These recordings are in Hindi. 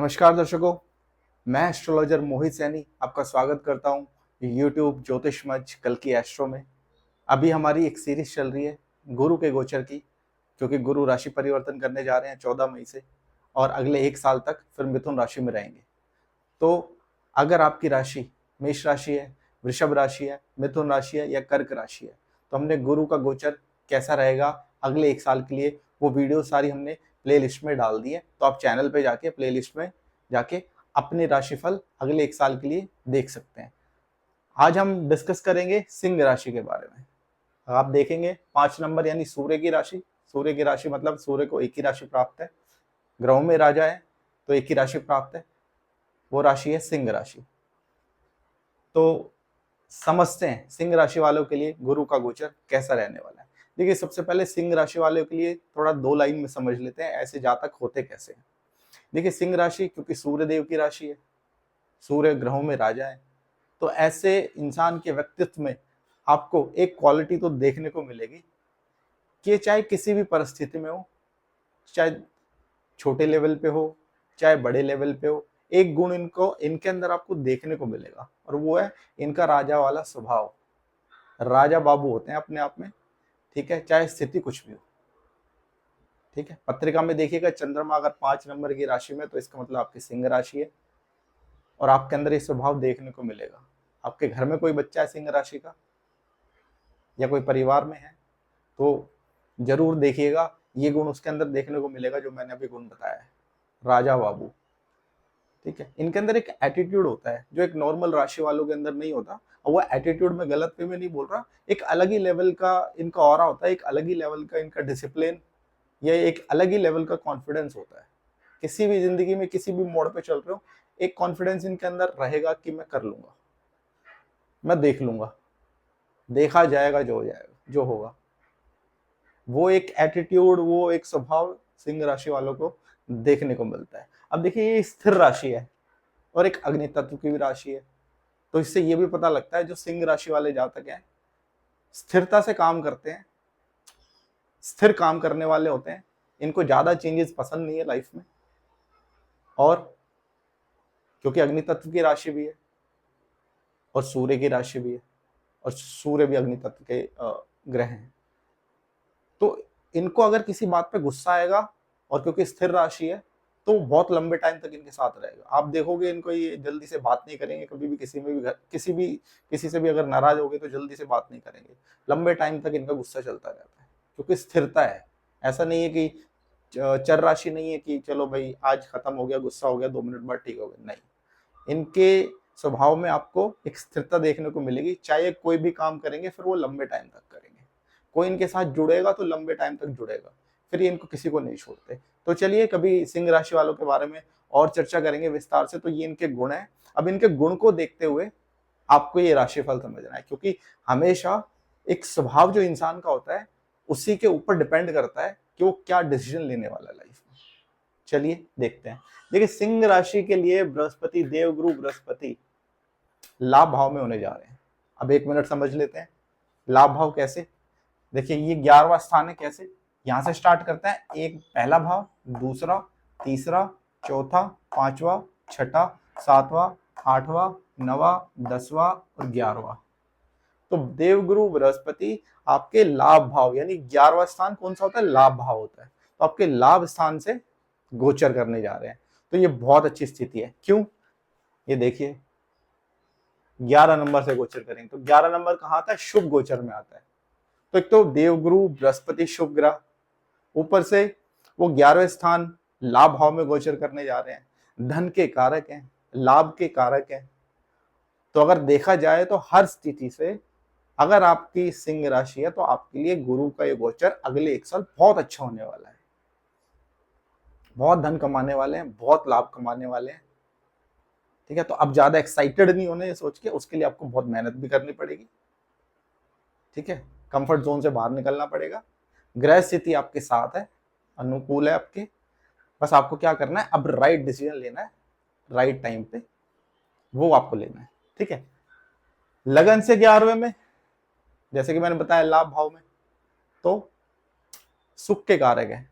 नमस्कार दर्शकों, मैं एस्ट्रोलॉजर मोहित सैनी आपका स्वागत करता हूं यूट्यूब ज्योतिष मंच कल की एस्ट्रो में। अभी हमारी एक सीरीज चल रही है गुरु के गोचर की, क्योंकि गुरु राशि परिवर्तन करने जा रहे हैं 14 मई से और अगले एक साल तक फिर मिथुन राशि में रहेंगे। तो अगर आपकी राशि मेष राशि है, वृषभ राशि है, मिथुन राशि है या कर्क राशि है, तो हमने गुरु का गोचर कैसा रहेगा अगले एक साल के लिए वो वीडियो सारी हमने प्ले लिस्ट में डाल दी है। तो आप चैनल पे जाके प्ले लिस्ट में जाके अपने राशिफल अगले एक साल के लिए देख सकते हैं। आज हम डिस्कस करेंगे सिंह राशि के बारे में। आप देखेंगे 5 नंबर यानी सूर्य की राशि। सूर्य की राशि मतलब सूर्य को एक ही राशि प्राप्त है, ग्रहों में राजा है तो एक ही राशि प्राप्त है, वो राशि है सिंह राशि। तो समझते हैं सिंह राशि वालों के लिए गुरु का गोचर कैसा रहने वाला है। देखिए, सबसे पहले सिंह राशि वालों के लिए थोड़ा दो लाइन में समझ लेते हैं ऐसे जातक होते कैसे हैं। देखिए, सिंह राशि क्योंकि सूर्य देव की राशि है, सूर्य ग्रहों में राजा है, तो ऐसे इंसान के व्यक्तित्व में आपको एक क्वालिटी तो देखने को मिलेगी कि चाहे किसी भी परिस्थिति में हो, चाहे छोटे लेवल पे हो चाहे बड़े लेवल पे हो, एक गुण इनको इनके अंदर आपको देखने को मिलेगा और वो है इनका राजा वाला स्वभाव। राजा बाबू होते हैं अपने आप में, ठीक है, चाहे स्थिति कुछ भी हो। ठीक है, पत्रिका में देखिएगा चंद्रमा अगर 5 नंबर की राशि में तो इसका मतलब आपकी सिंह राशि है और आपके अंदर ये स्वभाव देखने को मिलेगा। आपके घर में कोई बच्चा है सिंह राशि का या कोई परिवार में है तो जरूर देखिएगा ये गुण उसके अंदर देखने को मिलेगा जो मैंने अभी गुण बताया है, राजा बाबू। ठीक है, इनके अंदर एक एटीट्यूड होता है जो एक नॉर्मल राशि वालों के अंदर नहीं होता। और वो एटीट्यूड में गलत वे में नहीं बोल रहा, एक अलग ही लेवल का इनका ऑरा होता है, एक अलग ही लेवल का इनका डिसिप्लिन, या एक अलग ही लेवल का कॉन्फिडेंस होता है। किसी भी जिंदगी में किसी भी मोड़ पे चल रहे हो, एक कॉन्फिडेंस इनके अंदर रहेगा कि मैं कर लूंगा, मैं देख लूंगा, देखा जाएगा जो हो जाएगा जो होगा। वो एक एटीट्यूड, वो एक स्वभाव सिंह राशि वालों को देखने को मिलता है। अब देखिए, ये स्थिर राशि है और एक अग्नि तत्व की भी राशि है, तो इससे ये भी पता लगता है जो सिंह राशि वाले जातक हैं स्थिरता से काम करते हैं, स्थिर काम करने वाले होते हैं, इनको ज्यादा चेंजेस पसंद नहीं है लाइफ में। और क्योंकि अग्नि तत्व की राशि भी है और सूर्य की राशि भी है और सूर्य भी अग्नि तत्व के ग्रह हैं, तो इनको अगर किसी बात पे गुस्सा आएगा और क्योंकि स्थिर राशि है तो बहुत लंबे टाइम तक इनके साथ रहेगा। आप देखोगे इनको ये जल्दी से बात नहीं करेंगे, कभी भी किसी में भी किसी से भी अगर नाराज हो गए तो जल्दी से बात नहीं करेंगे, लंबे टाइम तक इनका गुस्सा चलता रहता है क्योंकि स्थिरता है। ऐसा नहीं है कि चर राशि नहीं है कि चलो भाई आज खत्म हो गया, गुस्सा हो गया, 2 मिनट बाद ठीक हो गया, नहीं। इनके स्वभाव में आपको एक स्थिरता देखने को मिलेगी, चाहे कोई भी काम करेंगे फिर वो लंबे टाइम तक करेंगे। कोई इनके साथ जुड़ेगा तो लंबे टाइम तक जुड़ेगा, फिर ये इनको किसी को नहीं छोड़ते। तो चलिए कभी सिंह राशि वालों के बारे में और चर्चा करेंगे विस्तार से। तो ये इनके गुण है। अब इनके गुण को देखते हुए आपको ये राशिफल समझना है, क्योंकि हमेशा एक स्वभाव जो इंसान का होता है उसी के ऊपर डिपेंड करता है कि वो क्या डिसीजन लेने वाला है लाइफ में। चलिए देखते हैं। देखिए, सिंह राशि के लिए बृहस्पति, देवगुरु बृहस्पति लाभ भाव में होने जा रहे हैं। अब 1 मिनट समझ लेते हैं लाभ भाव कैसे। देखिए, ये 11वां स्थान है। कैसे, यहां से स्टार्ट करते हैं। एक पहला भाव, दूसरा, तीसरा, चौथा, पांचवा, छठा, सातवां, आठवां, नवा, 10वां और 11वां। तो देवगुरु बृहस्पति आपके लाभ भाव यानी 11वां स्थान कौन सा होता है, लाभ भाव होता है, तो आपके लाभ स्थान से गोचर करने जा रहे हैं। तो ये बहुत अच्छी स्थिति है। क्यों, ये देखिए 11 नंबर से गोचर करेंगे तो 11 नंबर कहाँ आता है, शुभ गोचर में आता है। तो एक तो देवगुरु बृहस्पति शुभ ग्रह, ऊपर से वो 11वें स्थान लाभ भाव में गोचर करने जा रहे हैं, धन के कारक हैं, लाभ के कारक हैं। तो अगर देखा जाए तो हर स्थिति से अगर आपकी सिंह राशि है तो आपके लिए गुरु का ये गोचर अगले एक साल बहुत अच्छा होने वाला है। बहुत धन कमाने वाले हैं, बहुत लाभ कमाने वाले हैं। ठीक है, तो अब ज्यादा एक्साइटेड नहीं होने सोच के, उसके लिए आपको बहुत मेहनत भी करनी पड़ेगी। ठीक है, कंफर्ट जोन से बाहर निकलना पड़ेगा। ग्रह स्थिति आपके साथ है, अनुकूल है आपके। बस आपको क्या करना है, अब राइट डिसीजन लेना है राइट टाइम पे, वो आपको लेना है। ठीक है, लगन से 11वें में, जैसे कि मैंने बताया लाभ भाव में, तो सुख के कारक है।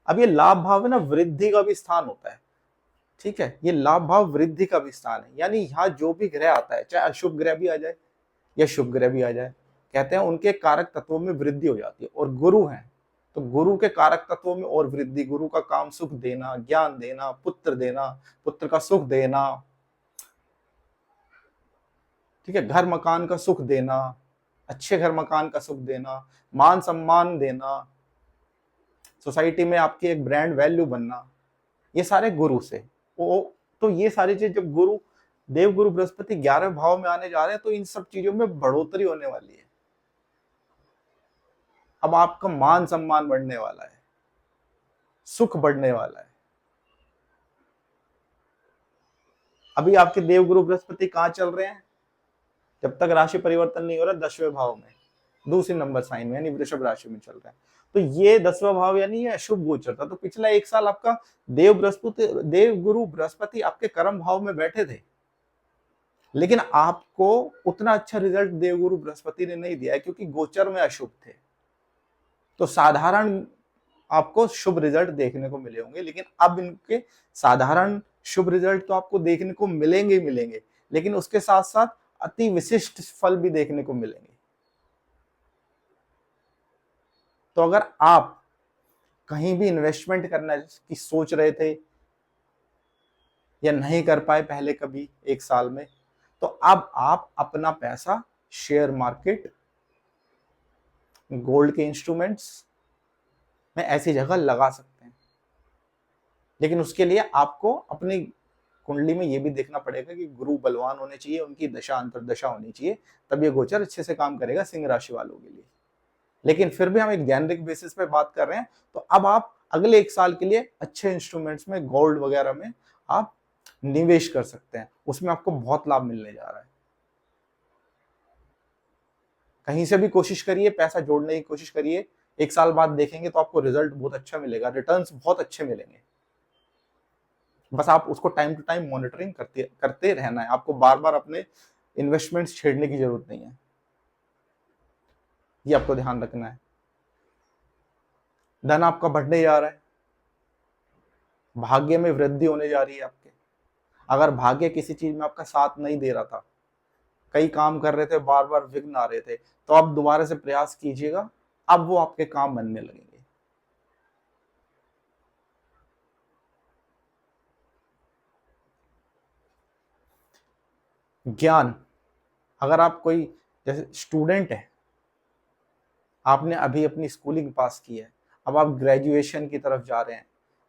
अब ये लाभ भाव है ना, वृद्धि का भी स्थान होता है। ठीक है, ये लाभ भाव वृद्धि का भी स्थान है, यानी यहाँ जो भी ग्रह आता है, चाहे अशुभ ग्रह भी आ जाए या शुभ ग्रह भी आ जाए, कहते हैं उनके कारक तत्वों में वृद्धि हो जाती है। और गुरु है तो गुरु के कारक तत्वों में और वृद्धि, गुरु का काम सुख देना, ज्ञान देना, पुत्र देना, पुत्र का सुख देना, ठीक है, घर मकान का सुख देना, अच्छे घर मकान का सुख देना, मान सम्मान देना, सोसाइटी में आपकी एक ब्रांड वैल्यू बनना, ये सारे गुरु से। वो तो ये सारी चीज जब गुरु, देव गुरु बृहस्पति 11वें भाव में आने जा रहे हैं तो इन सब चीजों में बढ़ोतरी होने वाली है। अब आपका मान सम्मान बढ़ने वाला है, सुख बढ़ने वाला है। अभी आपके देव गुरु बृहस्पति कहां चल रहे हैं? जब तक राशि परिवर्तन नहीं हो रहा 10वें भाव में, दूसरी नंबर साइन में, यानी वृषभ राशि में चल रहा है। तो ये 10वां भाव यानी ये अशुभ गोचर था। तो पिछला एक साल आपका देव गुरु बृहस्पति आपके कर्म भाव में बैठे थे, लेकिन आपको उतना अच्छा रिजल्ट देवगुरु बृहस्पति ने नहीं दिया है, क्योंकि गोचर में अशुभ थे। तो साधारण आपको शुभ रिजल्ट देखने को मिले होंगे, लेकिन अब इनके साधारण शुभ रिजल्ट तो आपको देखने को मिलेंगे ही मिलेंगे, लेकिन उसके साथ साथ अति विशिष्ट फल भी देखने को मिलेंगे। तो अगर आप कहीं भी इन्वेस्टमेंट करना की सोच रहे थे या नहीं कर पाए पहले कभी एक साल में, तो अब आप अपना पैसा शेयर मार्केट, गोल्ड के इंस्ट्रूमेंट्स में ऐसी जगह लगा सकते हैं। लेकिन उसके लिए आपको अपनी कुंडली में यह भी देखना पड़ेगा कि गुरु बलवान होने चाहिए, उनकी दशा अंतरदशा होनी चाहिए, तब ये गोचर अच्छे से काम करेगा सिंह राशि वालों के लिए। लेकिन फिर भी हम एक जेनरिक बेसिस पे बात कर रहे हैं। तो अब आप अगले एक साल के लिए अच्छे इंस्ट्रूमेंट्स में, गोल्ड वगैरह में आप निवेश कर सकते हैं, उसमें आपको बहुत लाभ मिलने जा रहा है। कहीं से भी कोशिश करिए, पैसा जोड़ने की कोशिश करिए, एक साल बाद देखेंगे तो आपको रिजल्ट बहुत अच्छा मिलेगा, रिटर्न्स बहुत अच्छे मिलेंगे। बस आप उसको टाइम टू टाइम मॉनिटरिंग करते रहना है, आपको बार बार अपने इन्वेस्टमेंट्स छेड़ने की जरूरत नहीं है, ये आपको ध्यान रखना है। धन आपका बढ़ने जा रहा है, भाग्य में वृद्धि होने जा रही है आपके। अगर भाग्य किसी चीज में आपका साथ नहीं दे रहा था, कई काम कर रहे थे, बार बार विघ्न आ रहे थे, तो आप दोबारा से प्रयास कीजिएगा, अब वो आपके काम बनने लगेंगे। ज्ञान, अगर आप कोई जैसे स्टूडेंट है, आपने अभी अपनी स्कूलिंग पास की है, अब आप ग्रेजुएशन की तरफ जा रहे हैं,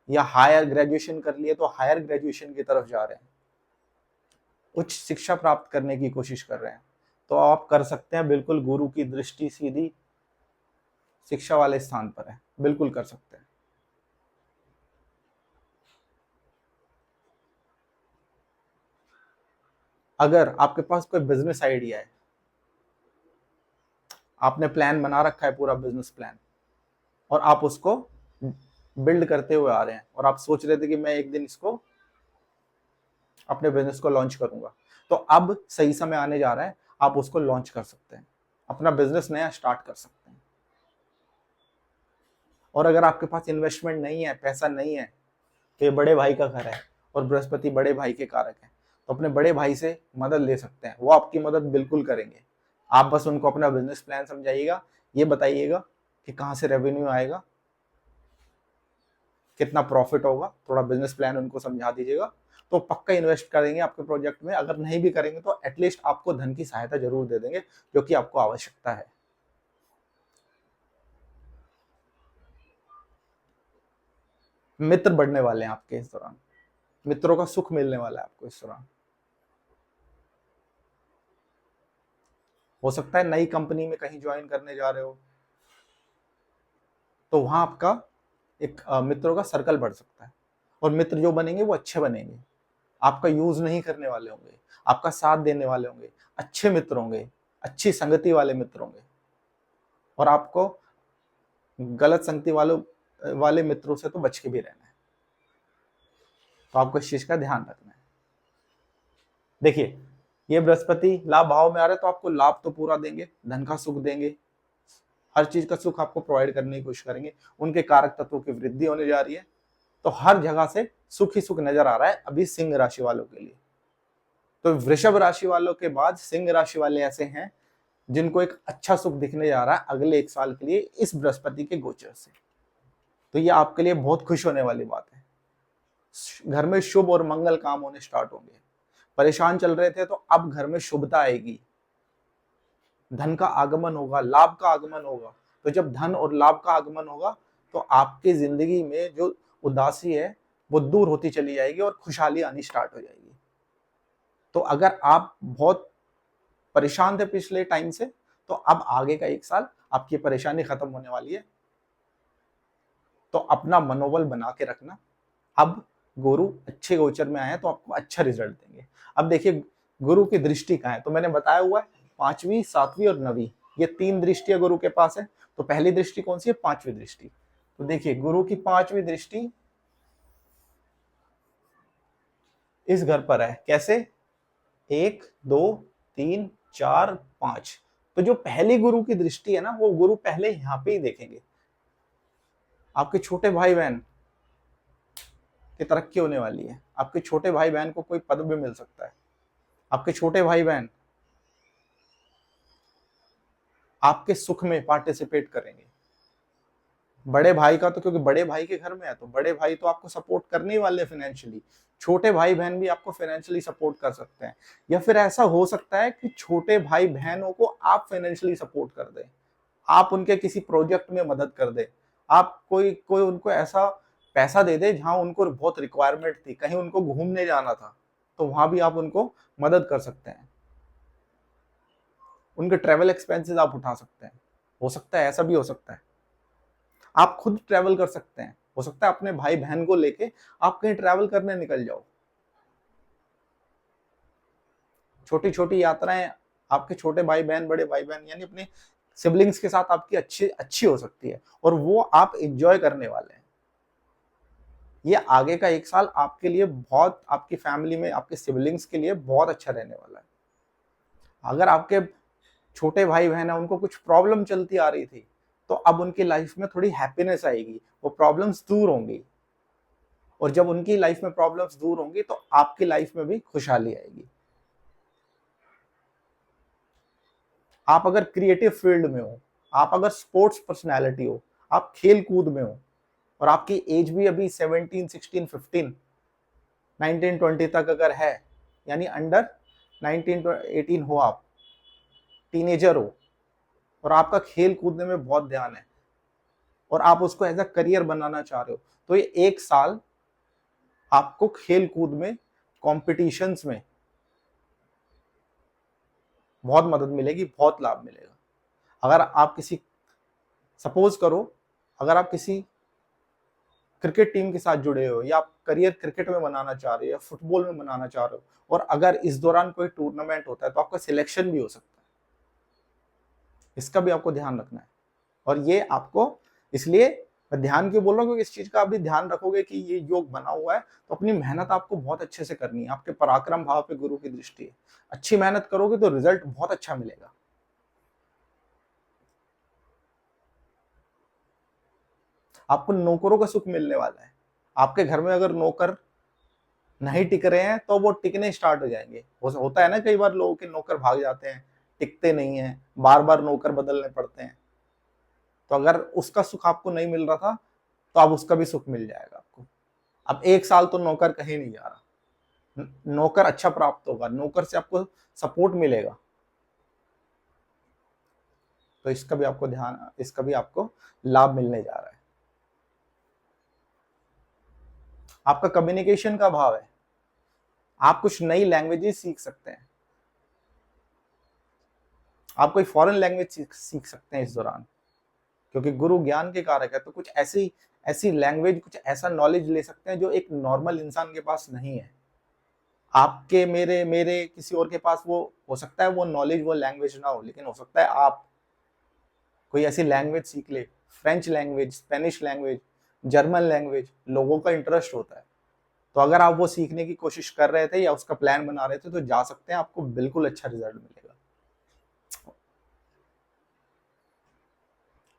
या हायर ग्रेजुएशन कर लिए तो हायर ग्रेजुएशन की तरफ जा रहे हैं, उच्च शिक्षा प्राप्त करने की कोशिश कर रहे हैं, तो आप कर सकते हैं। बिल्कुल गुरु की दृष्टि सीधी शिक्षा वाले स्थान पर है, बिल्कुल कर सकते हैं। अगर आपके पास कोई बिजनेस आइडिया है, आपने प्लान बना रखा है, पूरा बिजनेस प्लान, और आप उसको बिल्ड करते हुए आ रहे हैं, और आप सोच रहे थे कि मैं एक दिन इसको, अपने बिजनेस को लॉन्च करूंगा, तो अब सही समय आने जा रहा है, आप उसको लॉन्च कर सकते हैं, अपना बिजनेस नया स्टार्ट कर सकते हैं। और अगर आपके पास इन्वेस्टमेंट नहीं है, पैसा नहीं है, तो ये बड़े भाई का घर है और बृहस्पति बड़े भाई के कारक है, तो अपने बड़े भाई से मदद ले सकते हैं, वो आपकी मदद बिल्कुल करेंगे। आप बस उनको अपना बिजनेस प्लान समझाइएगा, ये बताइएगा कि कहाँ से रेवेन्यू आएगा, कितना प्रॉफिट होगा, थोड़ा बिजनेस प्लान उनको समझा दीजिएगा, तो पक्का इन्वेस्ट करेंगे आपके प्रोजेक्ट में। अगर नहीं भी करेंगे तो एटलीस्ट आपको धन की सहायता जरूर दे देंगे, जो कि आपको आवश्यकता है। मित्र बढ़ने वाले हैं आपके इस दौरान, मित्रों का सुख मिलने वाला है आपको इस दौरान। हो सकता है नई कंपनी में कहीं ज्वाइन करने जा रहे हो, तो वहां आपका एक मित्रों का सर्कल बढ़ सकता है, और मित्र जो बनेंगे वो अच्छे बनेंगे, आपका यूज नहीं करने वाले होंगे, आपका साथ देने वाले होंगे, अच्छे मित्र होंगे, अच्छी संगति वाले मित्र होंगे। और आपको गलत संगति वाले मित्रों से तो बच के भी रहना है, तो आपको इस चीज का ध्यान रखना है। देखिए, ये बृहस्पति लाभ भाव में आ रहे हैं, तो आपको लाभ तो पूरा देंगे, धन का सुख देंगे, हर चीज का सुख आपको प्रोवाइड करने की कोशिश करेंगे। उनके कारक तत्वों की वृद्धि होने जा रही है, तो हर जगह से सुख ही सुख नजर आ रहा है अभी सिंह राशि वालों के लिए। तो वृषभ राशि वालों के बाद सिंह राशि वाले ऐसे हैं जिनको एक अच्छा सुख दिखने जा रहा है अगले 1 साल के लिए इस बृहस्पति के गोचर से। तो ये आपके लिए बहुत खुश होने वाली बात है। घर में शुभ और मंगल काम होने स्टार्ट होंगे। परेशान चल रहे थे तो अब घर में शुभता आएगी, धन का आगमन होगा, लाभ का आगमन होगा। तो जब धन और लाभ का आगमन होगा तो आपकी जिंदगी में जो उदासी है वो दूर होती चली जाएगी और खुशहाली आनी स्टार्ट हो जाएगी। तो अगर आप बहुत परेशान थे पिछले टाइम से, तो अब आगे का 1 साल आपकी परेशानी खत्म होने वाली है। तो अपना मनोबल बना के रखना। अब गुरु अच्छे गोचर में आए हैं तो आपको अच्छा रिजल्ट देंगे। अब देखिए गुरु की दृष्टि कहाँ है, तो मैंने बताया हुआ है 5वीं, 7वीं और 9वीं, ये 3 दृष्टियां गुरु के पास है। तो पहली दृष्टि कौन सी है? 5वीं दृष्टि। तो देखिए गुरु की 5वीं दृष्टि इस घर पर है। कैसे? 1, 2, 3, 4, 5। तो जो पहली गुरु की दृष्टि है ना, वो गुरु पहले यहाँ पे ही देखेंगे। आपके छोटे भाई बहन की तरक्की होने वाली है। आपके छोटे भाई बहन को कोई पद भी मिल सकता है। आपके छोटे भाई बहन आपके सुख में पार्टिसिपेट करेंगे। बड़े भाई का तो, क्योंकि बड़े भाई के घर में है तो बड़े भाई तो आपको सपोर्ट करने ही वाले फाइनेंशियली। छोटे भाई बहन भी आपको फाइनेंशियली सपोर्ट कर सकते हैं, या फिर ऐसा हो सकता है कि छोटे भाई बहनों को आप फाइनेंशियली सपोर्ट कर दें, आप उनके किसी प्रोजेक्ट में मदद कर दें, आप कोई कोई उनको ऐसा पैसा दे दे जहां उनको बहुत रिक्वायरमेंट थी, कहीं उनको घूमने जाना था तो वहां भी आप उनको मदद कर सकते हैं। उनके ट्रेवल एक्सपेंसेस आप उठा सकते हैं। हो सकता है ऐसा भी हो सकता है। आप खुद ट्रैवल कर सकते हैं। हो सकता है अपने भाई बहन को लेके आप कहीं ट्रैवल करने निकल जाओ। छोटी छोटी यात्राएं आपके छोटे भाई बहन, बड़े भाई बहन यानी अपने सिबलिंग्स के साथ आपकी अच्छी अच्छी हो सकती है और वो आप एंजॉय करने वाले हैं। ये आगे का 1 साल आपके लिए बहुत, आपकी फैमिली में आपके सिबलिंग्स के लिए बहुत अच्छा रहने वाला है। अगर आपके छोटे भाई बहन है उनको कुछ प्रॉब्लम चलती आ रही थी तो अब उनकी लाइफ में थोड़ी हैप्पीनेस आएगी, वो प्रॉब्लम्स दूर होंगी। और जब उनकी लाइफ में प्रॉब्लम्स दूर होंगी तो आपकी लाइफ में भी खुशहाली आएगी। आप अगर क्रिएटिव फील्ड में हो, आप अगर स्पोर्ट्स पर्सनैलिटी हो, आप खेल कूद में हो और आपकी एज भी अभी 17, 16, 15, 19, 20 तक अगर है, यानी अंडर 19 to 18 हो, आप टीनेजर हो और आपका खेल कूदने में बहुत ध्यान है और आप उसको एज अ करियर बनाना चाह रहे हो, तो ये 1 साल आपको खेल कूद में, कॉम्पिटिशन्स में बहुत मदद मिलेगी, बहुत लाभ मिलेगा। अगर आप किसी, सपोज करो अगर आप किसी क्रिकेट टीम के साथ जुड़े हो या आप करियर क्रिकेट में बनाना चाह रहे हो या फुटबॉल में बनाना चाह रहे हो और अगर इस दौरान कोई टूर्नामेंट होता है तो आपका सिलेक्शन भी हो सकता है। इसका भी आपको ध्यान रखना है। और ये आपको, इसलिए मैं ध्यान क्यों बोल रहा हूँ, क्योंकि इस चीज का आप भी ध्यान रखोगे कि ये योग बना हुआ है तो अपनी मेहनत आपको बहुत अच्छे से करनी है। आपके पराक्रम भाव पे गुरु की दृष्टि है। अच्छी मेहनत करोगे तो रिजल्ट बहुत अच्छा मिलेगा। आपको नौकरों का सुख मिलने वाला है। आपके घर में अगर नौकर नहीं टिक रहे हैं तो वो टिकने स्टार्ट हो जाएंगे। होता है ना, कई बार लोगों के नौकर भाग जाते हैं, टिकते नहीं है, बार बार नौकर बदलने पड़ते हैं। तो अगर उसका सुख आपको नहीं मिल रहा था तो अब उसका भी सुख मिल जाएगा आपको। अब 1 साल तो नौकर कहीं नहीं जा रहा, नौकर अच्छा प्राप्त होगा, नौकर से आपको सपोर्ट मिलेगा। तो इसका भी आपको ध्यान, इसका भी आपको लाभ मिलने जा रहा है। आपका कम्युनिकेशन का भाव है, आप कुछ नई लैंग्वेजेस सीख सकते हैं, आप कोई फॉरेन लैंग्वेज सीख सकते हैं इस दौरान, क्योंकि गुरु ज्ञान के कारक है। तो कुछ ऐसी ऐसी लैंग्वेज, कुछ ऐसा नॉलेज ले सकते हैं जो एक नॉर्मल इंसान के पास नहीं है। आपके, मेरे मेरे किसी और के पास वो हो सकता है, वो नॉलेज, वो लैंग्वेज ना हो, लेकिन हो सकता है आप कोई ऐसी लैंग्वेज सीख ले। French language, Spanish language, German language, लोगों का इंटरेस्ट होता है। तो अगर आप वो सीखने की कोशिश कर रहे थे या उसका प्लान बना रहे थे तो जा सकते हैं, आपको बिल्कुल अच्छा रिजल्ट मिलेगा।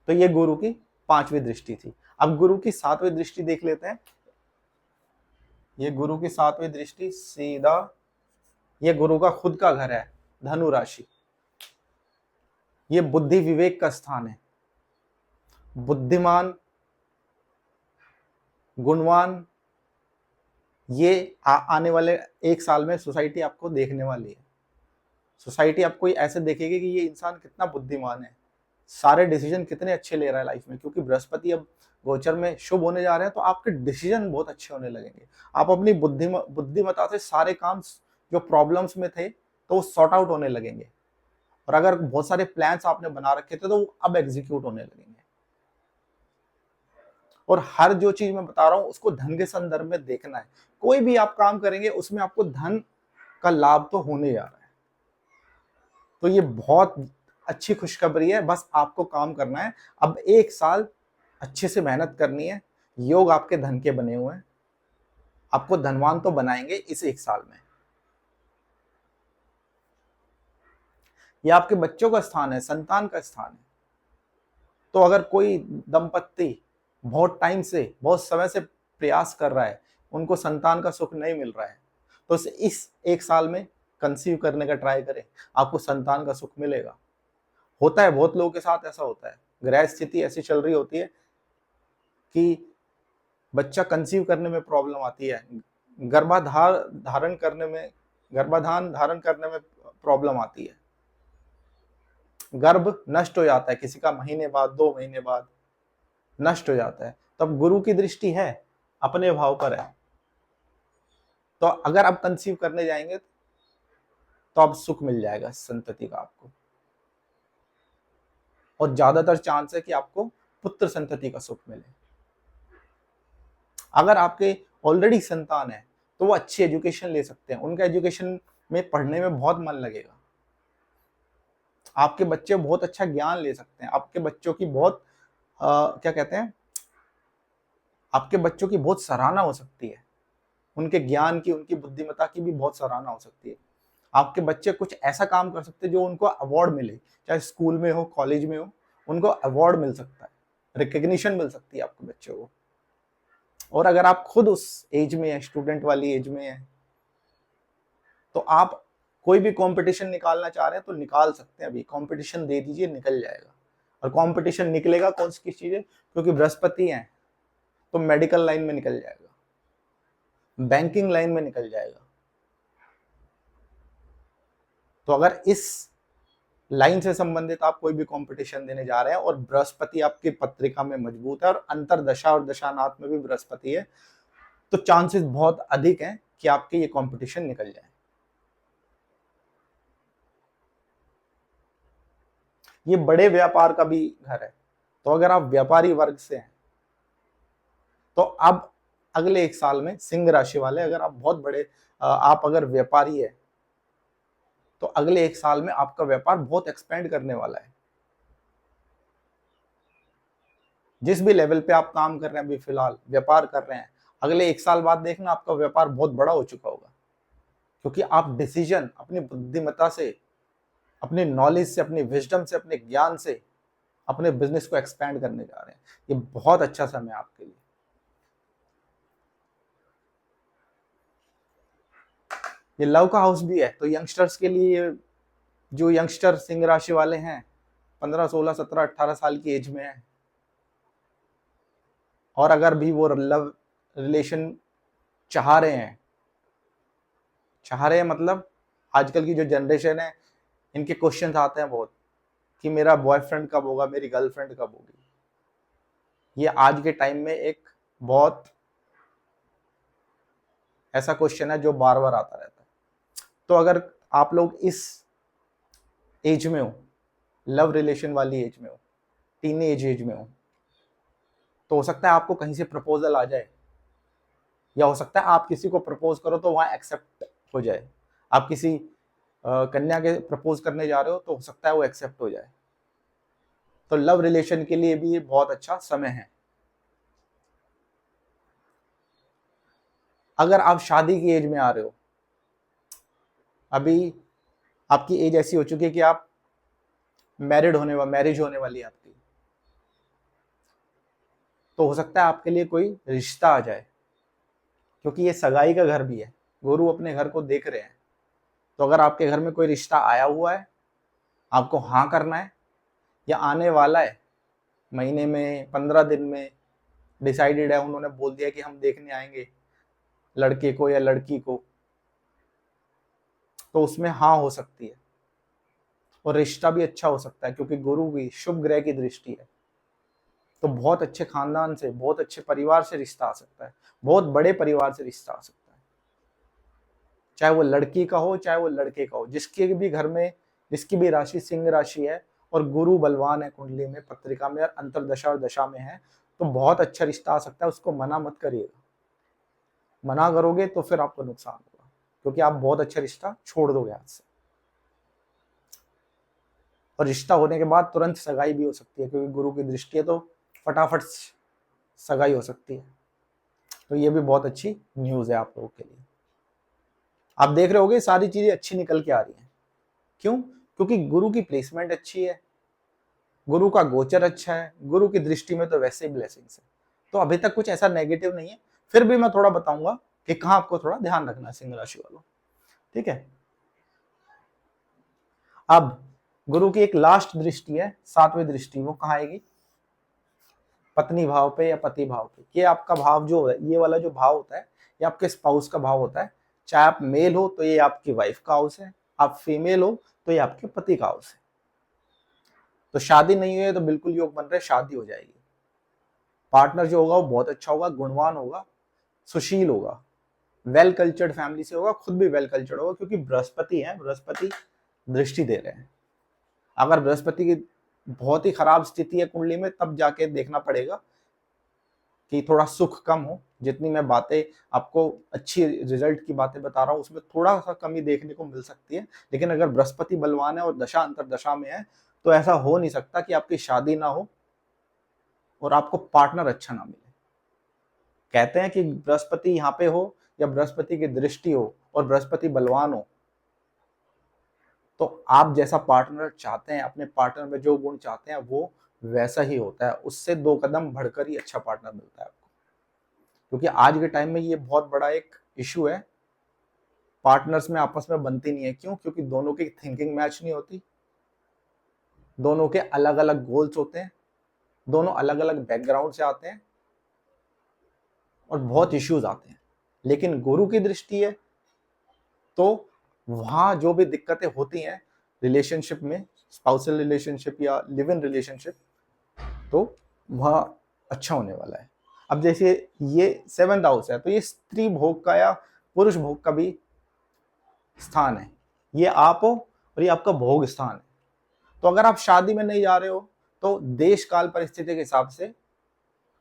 तो ये गुरु की 5वीं दृष्टि थी। अब गुरु की 7वीं दृष्टि देख लेते हैं। ये गुरु की 7वीं दृष्टि सीधा, ये गुरु का खुद का घर है, धनु राशि। ये बुद्धि विवेक का स्थान है। बुद्धिमान, गुणवान, ये आने वाले 1 साल में सोसाइटी आपको देखने वाली है। सोसाइटी आपको ऐसे देखेगी कि ये इंसान कितना बुद्धिमान है, सारे डिसीजन कितने अच्छे ले रहा है लाइफ में, क्योंकि बृहस्पति अब गोचर में शुभ होने जा रहे हैं, तो आपके डिसीजन बहुत अच्छे होने लगेंगे। आप अपनी बुद्धिमत्ता से सारे काम जो प्रॉब्लम्स में थे तो वो सॉर्ट आउट होने लगेंगे, और अगर बहुत सारे प्लान्स आपने बना रखे थे तो वो अब एग्जीक्यूट होने लगेंगे। और हर जो चीज मैं बता रहा हूं उसको धन के संदर्भ में देखना है। कोई भी आप काम करेंगे उसमें आपको धन का लाभ तो होने जा रहा है, तो ये बहुत अच्छी खुशखबरी है। बस आपको काम करना है, अब 1 साल अच्छे से मेहनत करनी है। योग आपके धन के बने हुए हैं, आपको धनवान तो बनाएंगे इस 1 साल में। ये आपके बच्चों का स्थान है, संतान का स्थान है। तो अगर कोई दंपत्ति बहुत टाइम से, बहुत समय से प्रयास कर रहा है, उनको संतान का सुख नहीं मिल रहा है, तो इस 1 साल में कंसीव करने का ट्राई करें, आपको संतान का सुख मिलेगा। होता है, बहुत लोगों के साथ ऐसा होता है, ग्रह स्थिति ऐसी चल रही होती है कि बच्चा कंसीव करने में प्रॉब्लम आती है, गर्भाधान धारण करने में प्रॉब्लम आती है, गर्भ नष्ट हो जाता है, किसी का महीने बाद 2 महीने बाद नष्ट हो जाता है। तब गुरु की दृष्टि है, अपने भाव पर है, तो अगर आप कंसीव करने जाएंगे तो अब सुख मिल जाएगा संतति का आपको, और ज्यादातर चांस है कि आपको पुत्र संतति का सुख मिले। अगर आपके ऑलरेडी संतान है तो वो अच्छी एजुकेशन ले सकते हैं, उनका एजुकेशन में पढ़ने में बहुत मन लगेगा, आपके बच्चे बहुत अच्छा ज्ञान ले सकते हैं, आपके बच्चों की बहुत क्या कहते हैं, आपके बच्चों की बहुत सराहना हो सकती है, उनके ज्ञान की, उनकी बुद्धिमत्ता की भी बहुत सराहना हो सकती है। आपके बच्चे कुछ ऐसा काम कर सकते हैं जो उनको अवार्ड मिले, चाहे स्कूल में हो, कॉलेज में हो, उनको अवार्ड मिल सकता है, रिकग्निशन मिल सकती है आपके बच्चों को। और अगर आप खुद उस एज में है, स्टूडेंट वाली एज में है, तो आप कोई भी कंपटीशन निकालना चाह रहे हैं तो निकाल सकते हैं, अभी कंपटीशन दे दीजिए, निकल जाएगा। और कंपटीशन निकलेगा कौन सी चीज है, क्योंकि बृहस्पति है तो मेडिकल लाइन में निकल जाएगा, बैंकिंग लाइन में निकल जाएगा। तो अगर इस लाइन से संबंधित आप कोई भी कंपटीशन देने जा रहे हैं और बृहस्पति आपकी पत्रिका में मजबूत है और अंतरदशा और दशानाथ में भी बृहस्पति है, तो चांसेस बहुत अधिक हैं कि आपके ये कंपटीशन निकल जाए। ये बड़े व्यापार का भी घर है, तो अगर आप व्यापारी वर्ग से हैं तो अब अगले 1 साल में सिंह राशि वाले, अगर आप बहुत बड़े, आप अगर व्यापारी है तो अगले 1 साल में आपका व्यापार बहुत एक्सपेंड करने वाला है। जिस भी लेवल पे आप काम कर रहे हैं, अभी फिलहाल व्यापार कर रहे हैं, अगले 1 साल बाद देखना आपका व्यापार बहुत बड़ा हो चुका होगा, क्योंकि आप डिसीजन अपनी बुद्धिमत्ता से, अपनी नॉलेज से, अपनी विजडम से, अपने ज्ञान से अपने बिजनेस को एक्सपैंड करने जा रहे हैं। ये बहुत अच्छा समय है आपके लिए। ये लव का हाउस भी है, तो यंगस्टर्स के लिए, जो यंगस्टर सिंह राशि वाले हैं, 15, 16, 17, 18 साल की एज में है, और अगर भी वो लव रिलेशन चाह रहे हैं, मतलब आजकल की जो जनरेशन है, इनके क्वेश्चंस आते हैं बहुत कि मेरा बॉयफ्रेंड कब होगा, मेरी गर्लफ्रेंड कब होगी। ये आज के टाइम में एक बहुत ऐसा क्वेश्चन है जो बार बार आता रहता है। तो अगर आप लोग इस एज में हो, लव रिलेशन वाली एज में हो, टीनेज एज में हो, तो हो सकता है आपको कहीं से प्रपोजल आ जाए, या हो सकता है आप किसी को प्रपोज करो तो वहां एक्सेप्ट हो जाए। आप किसी कन्या के प्रपोज करने जा रहे हो तो हो सकता है वो एक्सेप्ट हो जाए। तो लव रिलेशन के लिए भी ये बहुत अच्छा समय है। अगर आप शादी की एज में आ रहे हो, अभी आपकी एज ऐसी हो चुकी है कि आप मैरिज होने वाली है आपकी, तो हो सकता है आपके लिए कोई रिश्ता आ जाए, क्योंकि ये सगाई का घर भी है, गुरु अपने घर को देख रहे हैं। तो अगर आपके घर में कोई रिश्ता आया हुआ है, आपको हाँ करना है, या आने वाला है, महीने में 15 दिन में डिसाइडेड है, उन्होंने बोल दिया कि हम देखने आएंगे लड़के को या लड़की को, तो उसमें हाँ हो सकती है और रिश्ता भी अच्छा हो सकता है, क्योंकि गुरु की शुभ ग्रह की दृष्टि है। तो बहुत अच्छे खानदान से, बहुत अच्छे परिवार से रिश्ता आ सकता है, बहुत बड़े परिवार से रिश्ता आ सकता है, चाहे वो लड़की का हो चाहे वो लड़के का हो। जिसके भी घर में, जिसकी भी राशि सिंह राशि है और गुरु बलवान है कुंडली में, पत्रिका में, और अंतरदशा और दशा में है, तो बहुत अच्छा रिश्ता आ सकता है। उसको मना मत करिएगा, मना करोगे तो फिर आपको नुकसान होगा, क्योंकि आप बहुत अच्छा रिश्ता छोड़ दोगे हाथ से। और रिश्ता होने के बाद तुरंत सगाई भी हो सकती है, क्योंकि गुरु की दृष्टि है, तो फटाफट सगाई हो सकती है। तो ये भी बहुत अच्छी न्यूज है आप लोगों के लिए। आप देख रहे होगे सारी चीजें अच्छी निकल के आ रही हैं। क्यों? क्योंकि गुरु की प्लेसमेंट अच्छी है, गुरु का गोचर अच्छा है, गुरु की दृष्टि में तो वैसे ही ब्लेसिंग्स है। तो अभी तक कुछ ऐसा नेगेटिव नहीं है। फिर भी मैं थोड़ा बताऊंगा कि कहाँ आपको थोड़ा ध्यान रखना है सिंह राशि वालों। ठीक है, अब गुरु की एक लास्ट दृष्टि है, 7वीं दृष्टि, वो कहाँ आएगी? पत्नी भाव पे या पति भाव पे। ये आपका भाव जो है, ये वाला जो भाव होता है, ये आपके स्पाउस का भाव होता है। चाहे आप मेल हो तो ये आपकी वाइफ का हाउस है, आप फीमेल हो तो ये आपके पति का हाउस है। तो शादी नहीं हुई है तो बिल्कुल योग बन रहे, शादी हो जाएगी। पार्टनर जो होगा वो बहुत अच्छा होगा, गुणवान होगा, सुशील होगा, वेल कल्चर्ड फैमिली से होगा, खुद भी वेल कल्चर्ड होगा, क्योंकि बृहस्पति है, बृहस्पति दृष्टि दे रहे हैं। अगर बृहस्पति की बहुत ही खराब स्थिति है कुंडली में, तब जाके देखना पड़ेगा कि थोड़ा सुख कम हो। जितनी मैं बातें आपको अच्छी रिजल्ट की बातें बता रहा हूँ, उसमें थोड़ा सा कमी देखने को मिल सकती है। लेकिन अगर बृहस्पति बलवान है और दशा अंतर दशा में है, तो ऐसा हो नहीं सकता कि आपकी शादी ना हो और आपको पार्टनर अच्छा ना मिले। कहते हैं कि बृहस्पति यहाँ पे हो या बृहस्पति की दृष्टि हो और बृहस्पति बलवान हो, तो आप जैसा पार्टनर चाहते हैं, अपने पार्टनर में जो गुण चाहते हैं वो वैसा ही होता है। उससे 2 कदम बढ़कर ही अच्छा पार्टनर मिलता है आपको। क्योंकि आज के टाइम में ये बहुत बड़ा एक इशू है, पार्टनर्स में आपस में बनती नहीं है। क्यों? क्योंकि दोनों की थिंकिंग मैच नहीं होती, दोनों के अलग अलग गोल्स होते हैं, दोनों अलग अलग बैकग्राउंड से आते हैं और बहुत इश्यूज आते हैं। लेकिन गुरु की दृष्टि है तो वहां जो भी दिक्कतें होती हैं रिलेशनशिप में, स्पाउसल रिलेशनशिप या लिव इन रिलेशनशिप, तो वह अच्छा होने वाला है। अब जैसे ये 7th हाउस है, तो ये स्त्री भोग का या पुरुष भोग का भी स्थान है। ये आप हो और ये आपका भोग स्थान है। तो अगर आप शादी में नहीं जा रहे हो, तो देश काल परिस्थिति के हिसाब से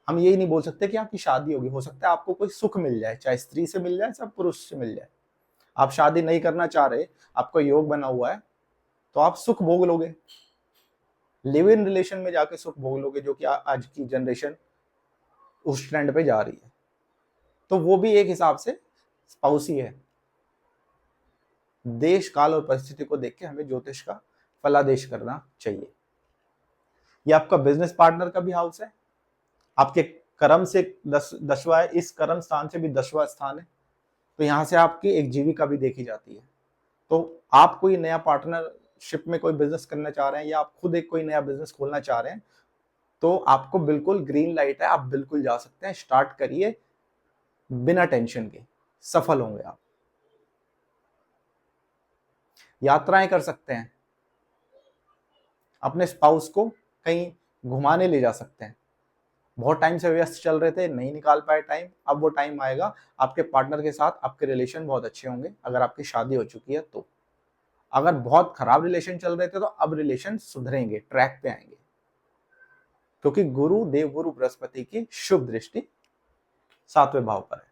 हम यही नहीं बोल सकते कि आपकी शादी होगी। हो सकता है आपको कोई सुख मिल जाए, चाहे स्त्री से मिल जाए चाहे पुरुष से मिल जाए। आप शादी नहीं करना चाह रहे, आपको योग बना हुआ है, तो आप सुख भोग लोगे, लिव इन रिलेशन में जाके सुख भोग लोगे, जो कि आज की जनरेशन उस ट्रेंड पे जा रही है। तो वो भी एक हिसाब से स्पाउसी है। देश काल और परिस्थिति को देख के हमें ज्योतिष का फलादेश करना चाहिए। ये आपका बिजनेस पार्टनर का भी हाउस है, आपके कर्म से 10वां है, इस कर्म स्थान से भी 10वां स्थान है। तो यहाँ से आपकी एक जीविका भी देखी जाती है। तो आप कोई नया पार्टनरशिप में कोई बिजनेस करना चाह रहे हैं या आप खुद एक कोई नया बिजनेस खोलना चाह रहे हैं, तो आपको बिल्कुल ग्रीन लाइट है, आप बिल्कुल जा सकते हैं, स्टार्ट करिए बिना टेंशन के, सफल होंगे आप। यात्राएं कर सकते हैं, अपने स्पाउस को कहीं घुमाने ले जा सकते हैं। बहुत टाइम से व्यस्त चल रहे थे, नहीं निकाल पाए टाइम, अब वो टाइम आएगा। आपके पार्टनर के साथ आपके रिलेशन बहुत अच्छे होंगे अगर आपकी शादी हो चुकी है तो। अगर बहुत खराब रिलेशन चल रहे थे तो अब रिलेशन सुधरेंगे, ट्रैक पे आएंगे, क्योंकि गुरु देवगुरु बृहस्पति की शुभ दृष्टि 7वें भाव पर है।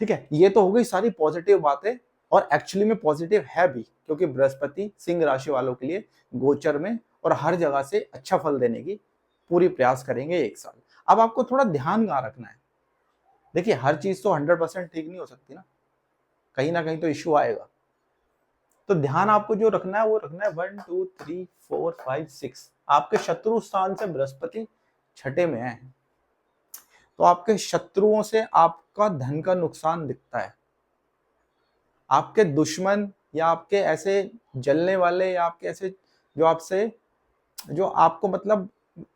ठीक है, ये तो हो गई सारी पॉजिटिव बातें, और एक्चुअली में पॉजिटिव है भी, क्योंकि बृहस्पति सिंह राशि वालों के लिए गोचर में और हर जगह से अच्छा फल देने की पूरी प्रयास करेंगे 1 साल। अब आपको थोड़ा ध्यान कहाँ रखना है। देखिए, हर चीज तो 100% ठीक नहीं हो सकती ना कहीं तो इश्यू आएगा। तो ध्यान आपको जो रखना है वो रखना है 1 2 3 4 5 6। आपके शत्रु स्थान से बृहस्पति 6ठे में है, तो आपके शत्रुओं से आपका धन का नुकसान दिखता है। आपके दुश्मन या आपके ऐसे जलने वाले या आपके ऐसे जो आपसे जो आपको मतलब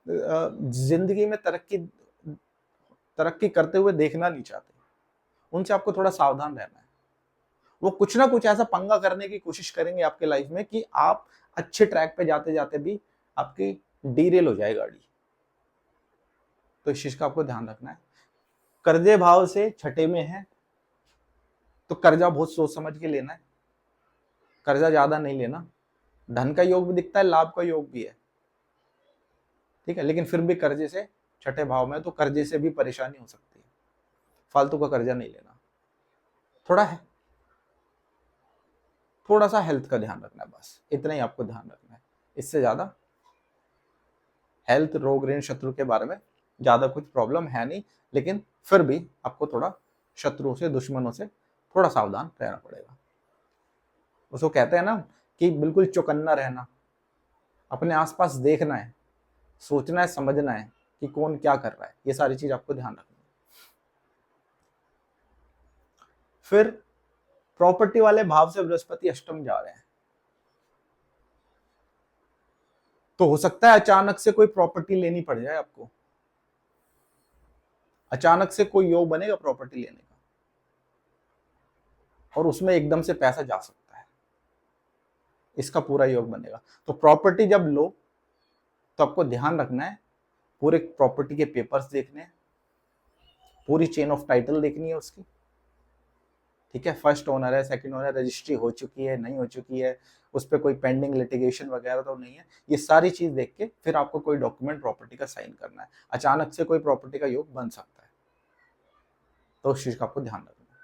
जिंदगी में तरक्की तरक्की करते हुए देखना नहीं चाहते, उनसे आपको थोड़ा सावधान रहना है। वो कुछ ना कुछ ऐसा पंगा करने की कोशिश करेंगे आपके लाइफ में कि आप अच्छे ट्रैक पे जाते जाते भी आपकी डीरेल हो जाए गाड़ी। तो इस चीज का आपको ध्यान रखना है। कर्जे भाव से छठे में है, तो कर्जा बहुत सोच समझ के लेना है, कर्जा ज्यादा नहीं लेना। धन का योग भी दिखता है, लाभ का योग भी है, ठीक है, लेकिन फिर भी कर्जे से छठे भाव में, तो कर्जे से भी परेशानी हो सकती है। फालतू का कर्जा नहीं लेना। थोड़ा है, थोड़ा सा हेल्थ का ध्यान रखना है, बस इतना ही आपको ध्यान रखना है। इससे ज्यादा हेल्थ, रोग, ऋण, शत्रु के बारे में ज्यादा कुछ प्रॉब्लम है नहीं, लेकिन फिर भी आपको थोड़ा शत्रुओं से, दुश्मनों से थोड़ा सावधान रहना पड़ेगा। उसको कहते हैं ना कि बिल्कुल चौकन्ना रहना, अपने आसपास देखना है, सोचना है, समझना है कि कौन क्या कर रहा है, ये सारी चीज आपको ध्यान रखनी है। फिर प्रॉपर्टी वाले भाव से बृहस्पति अष्टम जा रहे हैं, तो हो सकता है अचानक से कोई प्रॉपर्टी लेनी पड़ जाए आपको। अचानक से कोई योग बनेगा प्रॉपर्टी लेने का, और उसमें एकदम से पैसा जा सकता है, इसका पूरा योग बनेगा। तो प्रॉपर्टी जब लो तो आपको ध्यान रखना है, पूरे प्रॉपर्टी के पेपर्स देखने हैं, पूरी चेन ऑफ टाइटल देखनी है उसकी, ठीक है, फर्स्ट ओनर है, सेकंड ओनर, रजिस्ट्री हो चुकी है, नहीं हो चुकी है, उस पर कोई पेंडिंग लिटिगेशन वगैरह तो नहीं है। ये सारी चीज देख के फिर आपको कोई डॉक्यूमेंट प्रॉपर्टी का साइन करना है। अचानक से कोई प्रॉपर्टी का योग बन सकता है, तो उस चीज का आपको ध्यान रखना है।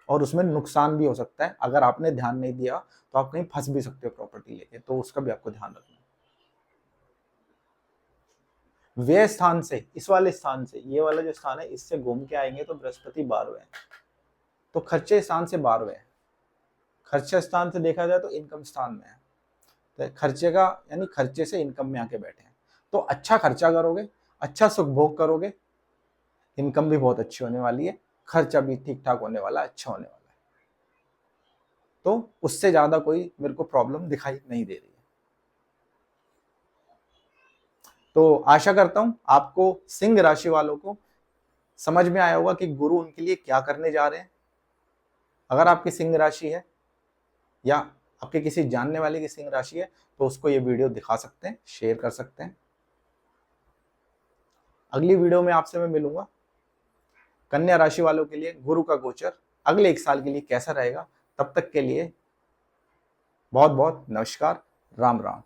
और उसमें नुकसान भी हो सकता है, अगर आपने ध्यान नहीं दिया तो आप कहीं फंस भी सकते हो प्रॉपर्टी लेके, तो उसका भी आपको ध्यान रखना है। व्यय स्थान से, इस वाले स्थान से, ये वाला जो स्थान है, इससे घूम के आएंगे तो बृहस्पति 12वें है, तो खर्चे स्थान से 12वें है। खर्चे स्थान से देखा जाए तो इनकम स्थान में है, तो खर्चे का यानी खर्चे से इनकम में आके बैठे हैं, तो अच्छा खर्चा करोगे, अच्छा सुख भोग करोगे, इनकम भी बहुत अच्छी होने वाली है, खर्चा भी ठीक ठाक होने वाला है, अच्छा होने वाला है। तो उससे ज्यादा कोई मेरे को प्रॉब्लम दिखाई नहीं दे रही है। तो आशा करता हूं आपको, सिंह राशि वालों को समझ में आया होगा कि गुरु उनके लिए क्या करने जा रहे हैं। अगर आपकी सिंह राशि है या आपके किसी जानने वाले की सिंह राशि है, तो उसको ये वीडियो दिखा सकते हैं, शेयर कर सकते हैं। अगली वीडियो में आपसे मैं मिलूंगा। कन्या राशि वालों के लिए गुरु का गोचर अगले 1 साल के लिए कैसा रहेगा, तब तक के लिए बहुत बहुत नमस्कार, राम राम।